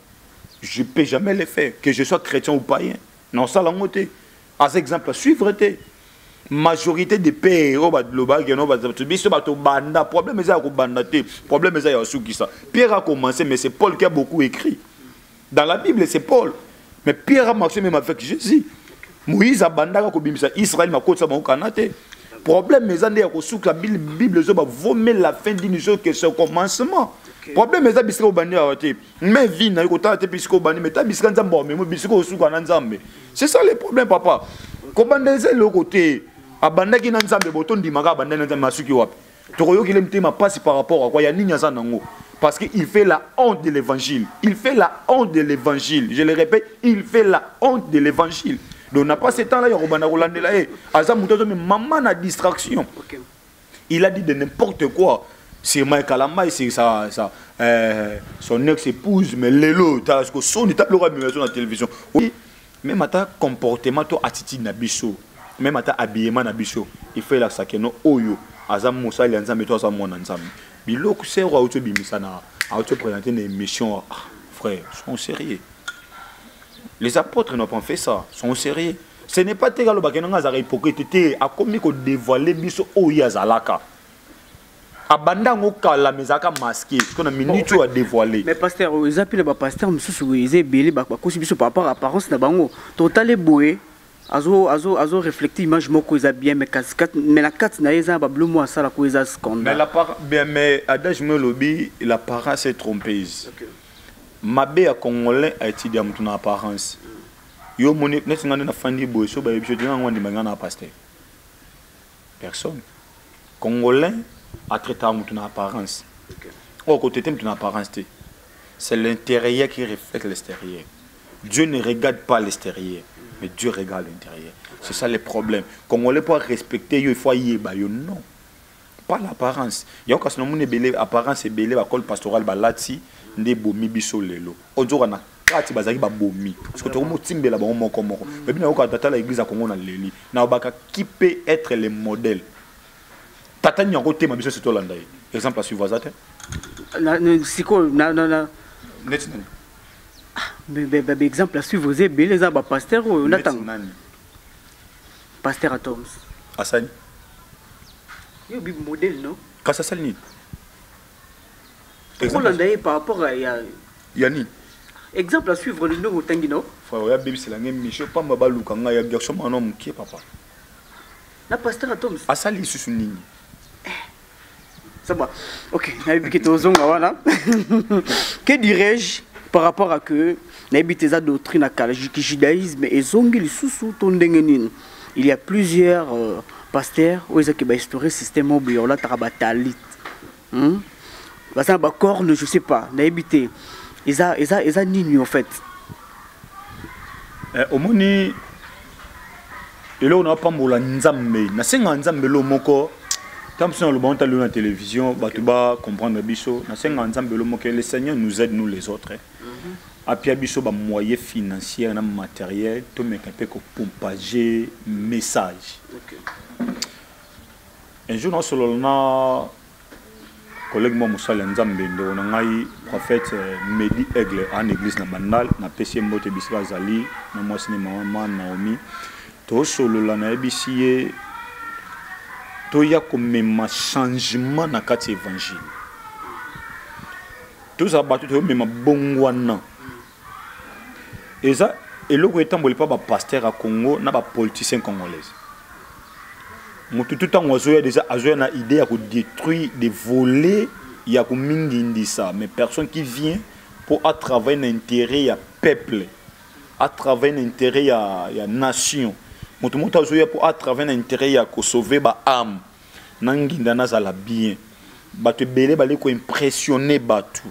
je ne peux jamais le faire, que je sois chrétien ou païen. Non, ça l'a monté. As exemple, suivre te. Majorité des pères problème Pierre a commencé mais c'est Paul qui a beaucoup écrit dans la Bible. C'est Paul mais Pierre a marché même avec Jésus. Moïse a bandaka ko bimisa Israël ma côte ça mon kanate problème mais ande ko souk la Bible zo ba vomir la fin d'une chose que c'est au commencement. Problème mais abisika obandi awate mais vie na ko ta te bisiko bandi mais ta bisika nzambo mais bisiko osuka na nzambe. C'est ça le problème papa. Comment ndeze le côté abandaki na nzambe boto ndimaka abandaki na nzambe masuki wapi tokoyoki le mtema passe par rapport à quoi ya ninya zanango parce qu'il fait la honte de l'évangile. Il fait la honte de l'évangile. Je le répète, il fait la honte de l'évangile. Donc on n'a pas ce temps là ya robana rolandela e aza mutozo mais maman na distraction. Il a dit de n'importe quoi. C'est Mike Kalama, c'est son ex-épouse mais lelo ta ko son état le roi sur la télévision. Oui, même ata comportement to attitude na biso. Même à habillement na biso il fait la sakeno oyo azam musa lianza meto azam mona nzambe biloko c'est roi auto bimisana auto présenter une émission frère sont sérieux. Les apôtres n'ont pas fait ça, sont sérieux. Ce n'est pas tel que nous avons hypocrite a commis que dévoiler biso oya zalaka. Abanda ngokala mezaka masqué qu'on a minute à dévoiler. Mais pasteur, ils appellent les pasteurs monsieur ils belé ba kosi biso par rapport à apparence na bango. Total boé azo reflecter image moko ils bien mais la carte na eza ba bleu moi ça la ko eza scandale. Mais adage me lobby l'apparence est trompeuse. Mabé à congolais a étudié à mon apparence. Yo moni net ngana na fandi boy so ba biso dinga ngwandi mangana pasteur. Personne. Congolais à traiter à mon apparence. Au côté de ton apparence, c'est l'intérieur qui reflète l'extérieur. Dieu ne regarde pas l'extérieur, mais Dieu regarde l'intérieur. C'est ça le problème. Congolais pour respecter, il faut y aller. Non. Pas l'apparence. Il y a quand on est apparence et belé à col pastoral balati ne bomi biso lelo. Ozo na kati bazaki ba bomi. Parce que tout le monde timbe la bon moko moko. Mais bien au tata l'église à Congo na leli. Na obaka qui peut être le modèle. Tata nyango tema biso c'est Hollande. Exemple à suivre ça. Siko na mais exemple à suivre vous êtes belé za ba pasteur on attend. Pasteur Atoms. Asani. Yo bi modèle non? Kasa salini. Hollande par rapport à Yani. Exemple à suivre le nouveau Tangino. Frère, ya bibi c'est la même mission pas mabaluka nga ya garçon mon homme qui papa. Na pasteur Atoms. Asali susu nini. Ça va. Ok, que dirais-je par rapport à que n'habitez à doctrine à judaïsme et zongili sous ton. Il y a plusieurs pasteurs où ils ont instauré système obéo là tarabatalit. Parce que corne je sais pas n'habité. Ils a nini en fait. Au moni et là on n'a pas mola nzambe na senga nzambe lo moko. Tant que le bon talent à la télévision, tu vas comprendre biso. Le Seigneur nous aide nous les autres. Après biso ba moyen financier, na matériel, tout mais capé ko pompager message. Un jour nous solo na collègue moi Moussa Nzambe ndo na ngai prophète Medi Aigle en église na Bandal na PC Mbote Bisika Zali na moi cinéma maman Naomi. To solo la na bisie il y a comme un changement dans le évangile. Tout ça, il y a même bon wana. Et ça, et là où il n'y a pas de pasteur à Congo, il y a pas de politicien congolais. Tout le temps, il y a déjà une idée de détruire, de voler, il y a comme ça. Mais personne qui vient pour à travers l'intérêt du peuple, à travers l'intérêt de la nation. Tout le monde a pour à travers l'intérêt de sauver les âmes. Nanginda nazala bien. Batu belé balé ko impressionner batu.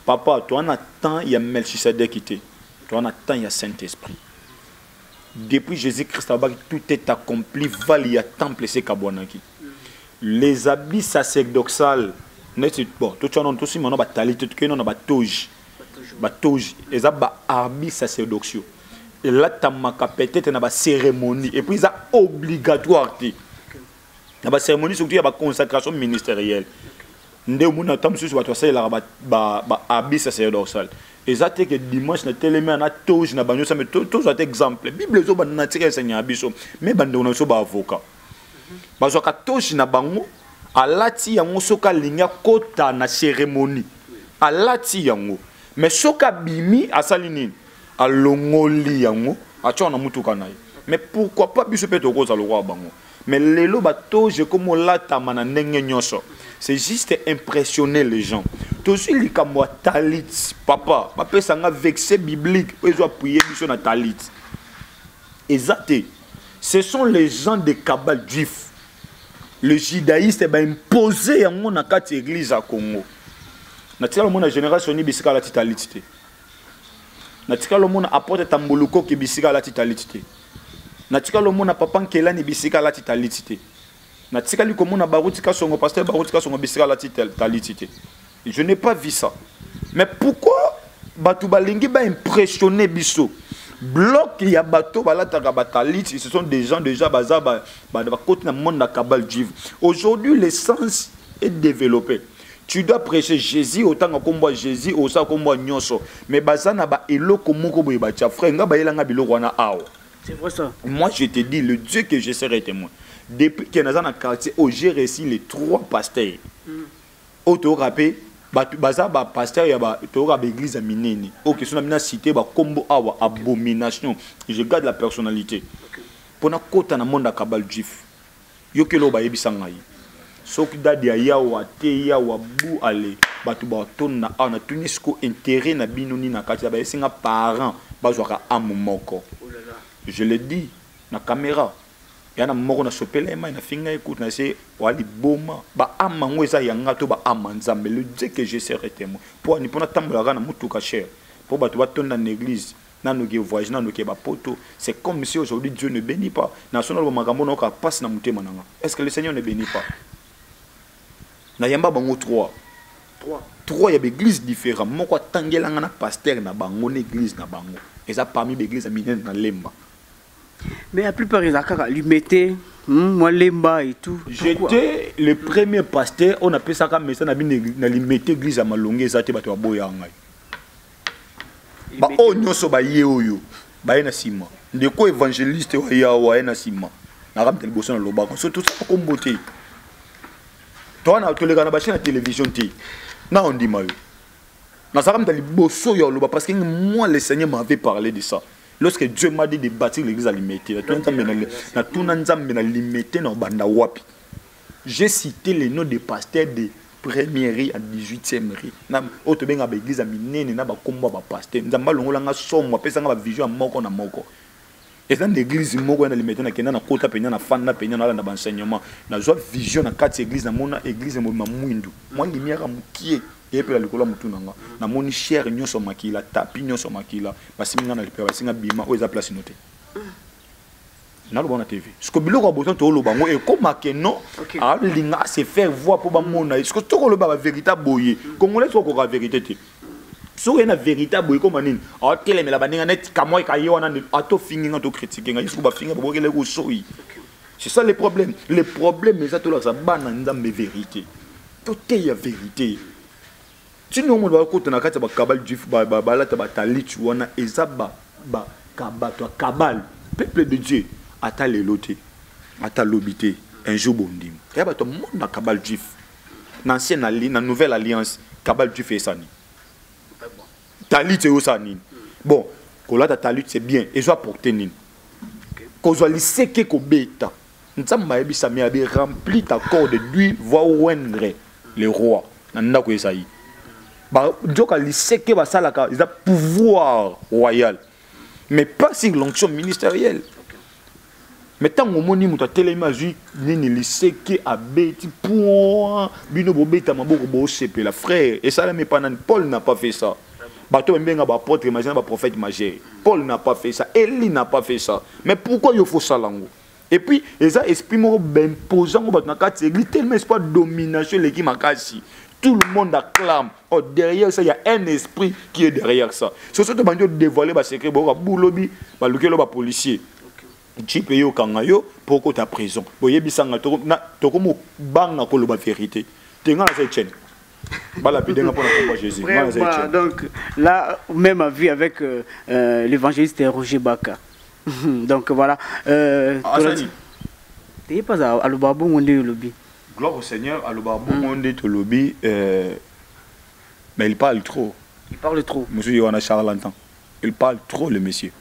Papa, toi on attend il y a Melchisedec quitté. Toi on attend il y a Saint-Esprit. Depuis Jésus-Christ tout est accompli, val il y a temple c'est kabwanaki. Les habits sacerdotaux n'est bon, tout on aussi maintenant ba talit tout que non ba toge. Ba toge, et ça ba habits sacerdotaux. Et là tamaka peut-être na ba cérémonie et puis ça obligatoire. Il y a une cérémonie surtout il y a une consacration ministérielle. Ndé muna tam susu ba tosa la ba habit sacerdotal. Et ça que dimanche na télémé na toge na banyo ça mais tout ça exemple. Bible zo ba na tire seigneur biso mais bande on so ba avocat. Ba zo ka toge na bango alati yango soka linya kota na cérémonie. Alati yango. Mais soka bimi asalini alongoli yango achona mutuka naye. Mais pourquoi pas biso peto ko za lo roi bango. Mais les lobato, je comme la tamana nyoso. C'est juste impressionner les gens. Tout ce qui est talit, papa, papa sanga vexé biblique, ils ont prié sur la talit. Exact. Ce sont les gens de Kabbalah juifs. Le judaïste est imposé à mon église à Congo. Natika le monde génération ni bisika la titalité. Natika le monde apporte tambuluko qui bisika la titalité. Natika le monde papa nkela ni bisika la titalité. Natika li komona barutika songo pasteur barutika songo bisika la titalité. Je n'ai pas vu ça. Mais pourquoi batu balingi ba impressionner biso? Bloc il y a bateau balataka bataliti, ce sont des gens déjà baza ba côté dans monde na Kabbalah juif. Aujourd'hui l'essence est développée. Tu dois prêcher Jésus autant que Jésus au ça comme nyonso. Mais bazana ba eloko moko boye ba tia frère nga ba yelanga biloko wana awa. C'est vrai ça. Moi je te dis le Dieu que je serai témoin. Depuis que dans un quartier où j'ai reçu les 3 pasteurs. Auto rapé baza ba pasteur ya ba to ka église minene. OK, so na mina cité ba kombo awa abomination. Je garde la personnalité. Pona kota na monde kabal jif. Yo ke lo ba yebisanga yi. Soki dadi ya yawa te yawa bu ale batu ba ton na ana tunisko intérêt na binoni na kati ba singa parents bazwaka amu moko. Je le dis na caméra. Yana moko na sopela ma na finga écoute na se wali boma ba amango eza yanga to ba amanzambe le Dieu que je serai témoin. Pour ni pona tambola na mutuka cher. Pour batu ba ton na l'église. Nano ke voyage nano ke ba poto, c'est comme si aujourd'hui Dieu ne bénit pas. National makambo na ka passe na mutema nanga. Est-ce que le Seigneur ne bénit pas? Na yamba bango 3 il y a des églises différentes. Moko tangela na pasteur na bango na église na bango. Et ça parmi les églises minene na lemba. Mais la plupart ils a lui mettaient moi lemba et tout. J'étais le premier pasteur, on appelle ça comme ça na li mettre église à malonge ça te bato boya ngai. Ba o nyoso ba ye oyo. Ba na sima. Ndeko évangéliste wa ya wa na sima. Na ramte liboso na lobaka. Surtout ça comme beauté. Toi, tu les gars la télévision, na on dit mal. Na saram tali bosso yo loba parce que moi le Seigneur m'avait parlé de ça. Lorsque Dieu m'a dit de bâtir l'église à limiter, na tout nzambe na limiter na banda wapi. J'ai cité les noms des pasteurs de première riz à 18e riz. Na auto benga ba église à minene na ba komba ba pasteur. Nzamba longola nga somo pesa nga ba vision moko na moko. Et dans l'église moko na limiter na kenda na kota penya na fanda penya na ba enseignement. Na zo vision na 4 église na mona église mo mwindu. Moi lumière mukie et puis la likola mutu nanga. Na moni cher nyonso makila, tapi nyonso makila. Basinga na lipera basinga bima o eza place noté. Na lo bona TV. Ce que biloko boton to lo bango et comme que non, a linga se faire voir pour ba mona. Est-ce que to lo ba véritable boye. Congolais to ko la vérité te. So na véritable boye comme nini. A tele me la baninga net ka moi ka ye wana ato fingi to critiquer nga. Est-ce que ba finga ba le ko soyi. C'est ça le problème. Le problème c'est ça to la sa bana nzambe vérité. Tout est la vérité. Si nous avons côté na kati ba kabal jif ba la ta talit wana ezaba ba kabato kabal peuple de Dieu ata leloté ata lobité un jour bondim ya ba to monde na kabal jif na ancienne alliance na nouvelle alliance kabal jif esani talit osani bon kola ta talit c'est bien et soit porter nini kozwa liseke ko beta nzamba yebisa mi abi rempli ta corps de lui va oindre le roi na ndako esayi. Donc, il que a pouvoir royal, mais pas sur l'onction ministérielle. Mais tant que mon image télémagie, il sait que a bêti point, bino bobeta maboko bo sepe la frère. Et ça mais pendant Paul n'a pas fait ça. Bateau mbenga ba apôtre imagine ba prophète majeur. Paul n'a pas fait ça, Élie n'a pas fait ça. Mais pourquoi il faut ça lango? Et puis, les esprits m'ont imposant au na kati église tellement espoir domination l'équipe makasi. Tout le monde acclame. Oh, derrière ça, il y a un esprit qui est derrière ça. C'est ce que je dévoiler le secret. Boulobi, le policier. Tu payes au Kangayo pour que tu as prison. Vous voyez, tu as comme bang pour la vérité. Tu as cette chaîne. Donc là, même à vie avec l'évangéliste Roger Baka. Donc voilà. Tu n'es pas à l'Obabo, on est au lobby. Gloire au Seigneur, à l'Obabo, te lobby, mais il parle trop. Il parle trop. Monsieur Yohana charlatan. Il parle trop, le monsieur.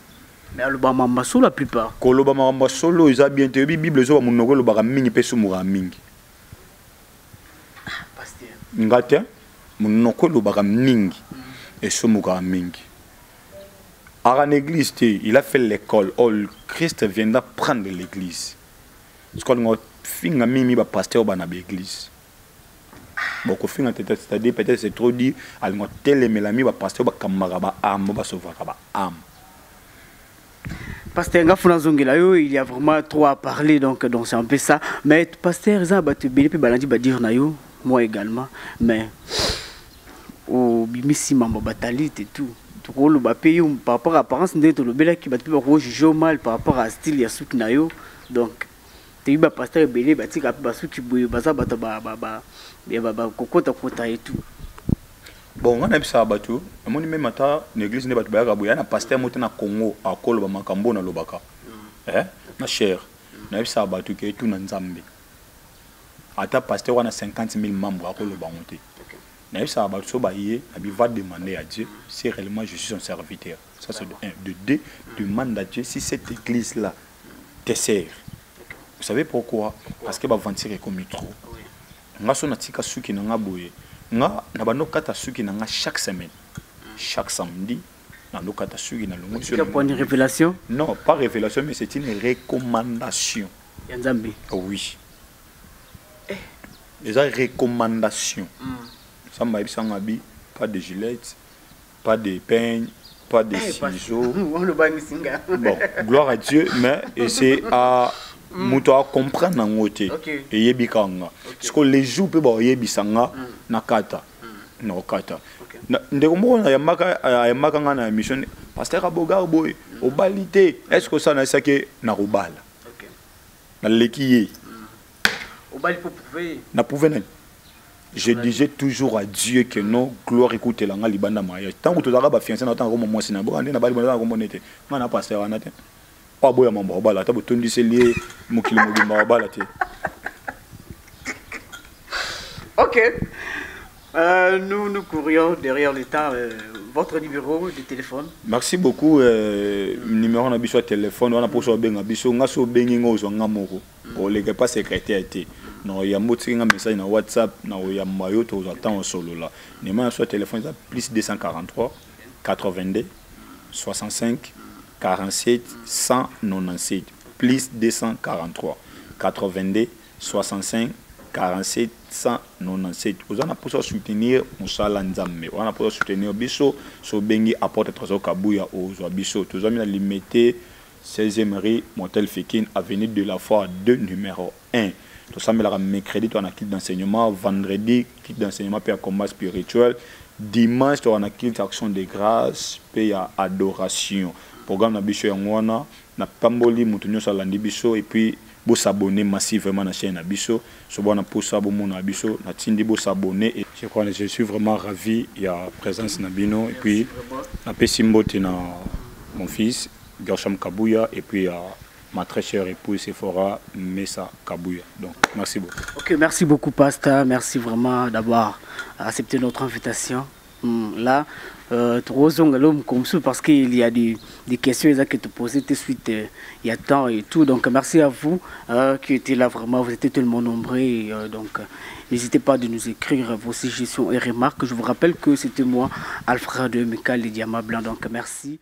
Mais à l'Obama solo la plupart. Quand l'Obama solo, il a bien été. La Bible, il a mon nom, l'Obama mingi, peso moura mingi. Pasteur. Ngate, mon nom, l'Obama mingi, et so moura mingi. À l'église, il a fait l'école. Oh, Christ viendra prendre l'église. Ce qu'on a fait, il a pasteur dans l'église. Bon, c'est-à-dire peut-être c'est trop dit, il a tel mais va pasteur va camarade âme va sauver âme. Pasteur il y a vraiment trop à parler donc c'est un peu ça. Mais pasteur ça va te bénir puis balandi va dire nayo moi également mais au bimisi mamba batalit et tout. Tout le pays par rapport à apparence de le bel qui va te juger mal par rapport à style ya souk nayo donc Tu as pasteur belé, tu as basu qui bouille, baza bata kokota kota et tout. Bon, on a vu ça bateau. On a même ata l'église n'est pas tout baga bouya. Na pasteur monté na Congo à Kolo Bamakambo na Lobaka. Na cher. On a vu ça bateau qui est tout na Nzambe. Ata pasteur on a 50 000 membres à Kolo Bamonté. On a vu ça bateau baillé. On va demander à Dieu si réellement je suis son serviteur. Ça c'est de 1. De 2, demande à Dieu si cette église là te sert. Vous savez pourquoi? Parce que va vendre comme trop. Nga so na tika suki na nga boye. Nga na bano kata suki na nga chaque semaine. Chaque samedi na no kata suki na longo sur. C'est une révélation? Non, pas révélation mais c'est une recommandation. Nzambe. Oui. Les recommandations. Ça m'a dit sangabi, pas de gilets, pas de peigne, pas de ciseaux. Bon, gloire à Dieu, mais c'est à muto a comprendre na ngote et yebikanga parce que les jours peut ba yebisanga na kata na kata ndeko mo na yamaka na mission pasteur aboga boy obalite est-ce que ça na sake na robala na lekiye obali pour prouver na prouver na je disais toujours à Dieu que non gloire écoute la nga libanda mariage tant que tu as ba fiancé na tant que moi sina bo ande na bali bona ko monete mana pasteur anate pas boya mambo bala ta botondi selier mokili mobimba bala te. OK. Nous courions derrière le temps. Votre numéro de téléphone? Merci beaucoup. Numéro na biso téléphone wana poso benga biso nga so bengi ngozo nga moko. Bo leke pas secrétaire te. Non ya moti nga message na WhatsApp na ya mayo to attend solo là. Numéro sur téléphone ça plus 243 82 65 47 197 plus 243 82 65 47 197. Vous en avez pour soutenir Moussala Nzambe. On a pour soutenir Bisso. So bengi apporte trésor Kabuya aux Bisso. Tous amis limité 16e rue Motel Fekin avenue de la Foi 2 numéro 1. Tout ça mais la mercredi on a kit d'enseignement, vendredi kit d'enseignement puis combat spirituel, dimanche on a kit action de grâce puis adoration. Programme na biso yangwana na pamboli mutunyo salandi biso et puis vous s'abonner massivement à la chaîne Abisso. So bon pour ça bon mon Abisso na tindi vous s'abonner et je crois que je suis vraiment ravi il y a présence Nabino et puis na pesimbote na mon fils Gersham Kabuya et puis ma très chère épouse Sephora Messa Kabuya. Donc merci beaucoup. OK, merci beaucoup pasteur, merci vraiment d'avoir accepté notre invitation. Là parce qu'il y a des questions que tu posais tout de suite, il y a temps et tout. Donc merci à vous qui étiez là vraiment, vous étiez tellement nombreux. Donc n'hésitez pas de nous écrire vos suggestions et remarques. Je vous rappelle que c'était moi, Alfred Michael Diamant Blanc. Donc merci.